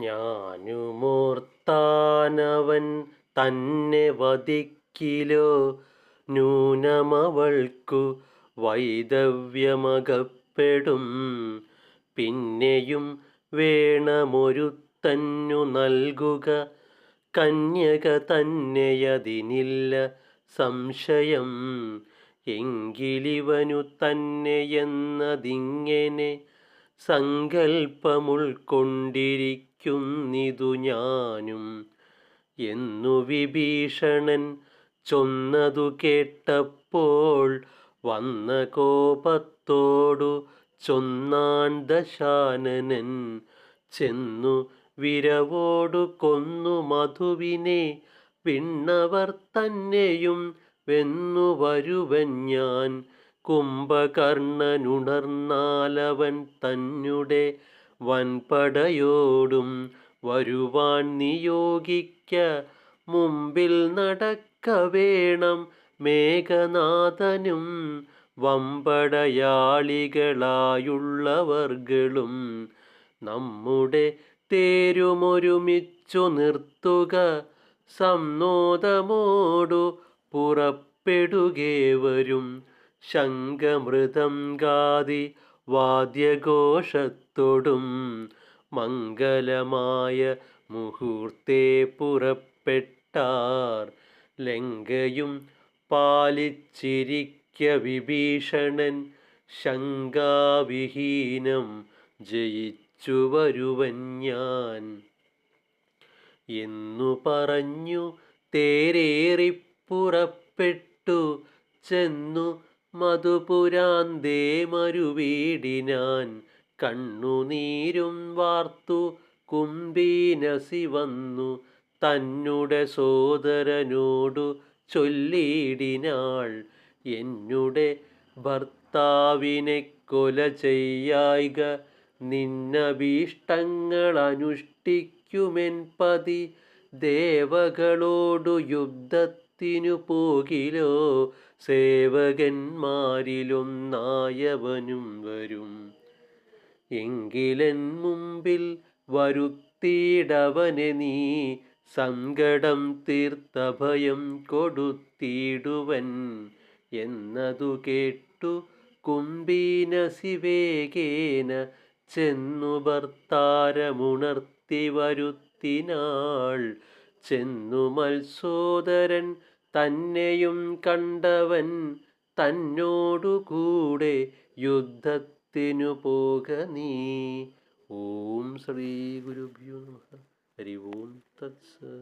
ഞാനുമോർത്താനവൻ തന്നെ വധിക്കിലോ, നൂനമവൾക്കു വൈദവ്യമകപ്പെടും. പിന്നെയും വേണമൊരുത്തന്നു നൽകുക, കന്യക തന്നെയതിനില്ല സംശയം. എങ്കിലിവനു തന്നെയെന്നതിങ്ങനെ സങ്കൽപ്പമുൾക്കൊണ്ടിരിക്കുന്നിതു ഞാനും. എന്നു വിഭീഷണൻ ചൊന്നതു കേട്ടപ്പോൾ, വന്ന കോപത്തോടു ചൊന്നാൻ ദശാനനൻ. ചെന്നു വിരവോടു കൊന്നു മധുവിനെ, വിണ്ണവർ തന്നെയും വെന്നു വരുവൻ ഞാൻ. കുംഭകർണനുണർന്നാലവൻ തന്നെ വൻപടയോടും വരുവാൻ നിയോഗിക്ക. മുമ്പിൽ നടക്ക വേണം മേഘനാഥനും വമ്പടയാളികളായുള്ളവർകളും. നമ്മുടെ തേരുമൊരുമിച്ചു നിർത്തുക, സംനോദമോടു പുറപ്പെടുകേവരും. ശംഖമൃദംഗാദി വാദ്യഘോഷത്തോടും മംഗലമായ മുഹൂർത്തേ പുറപ്പെട്ടാർ. ലങ്കയും പാലിച്ചിരിക്ക വിഭീഷണൻ, ശങ്കാവിഹീനം ജയിച്ചു വരുവൻ ഞാൻ. എന്നു പറഞ്ഞു തേരേറിപ്പുറപ്പെട്ടു ചെന്നു മധുപുരാന്തേ മരുവീടിനാൻ. കണ്ണുനീരും വാർത്തു കുംഭീനസി വന്നു തന്നെ സോദരനോടു ചൊല്ലിയിടിനാൾ. എന്നുടെ ഭർത്താവിനെ കൊല ചെയ്യായ്ക, നിന്നഭീഷ്ടങ്ങളനുഷ്ഠിക്കുമെൻ പതി. ദേവകളോടു യുദ്ധത്തിനു പോകിലോ, സേവകന്മാരിലൊന്നായവനും വരും. എങ്കിലെൻ മുമ്പിൽ വരുത്തിയിടവനെ നീ, സങ്കടം തീർത്തഭയം കൊടുത്തിടുവൻ. എന്നതു കേട്ടു കുംഭീനസി വേഗേന ചെന്നു ഭർത്താരമുണർത്തി വരുത്തിനാൾ. ചെന്നു മത്സോദരൻ തന്നെയും കണ്ടവൻ, തന്നോടുകൂടെ യുദ്ധത്തിനു പോക നീ. ഓം ശ്രീ ഗുരുഭ്യോ നമഃ. ഹരി ഓം തത്സത്.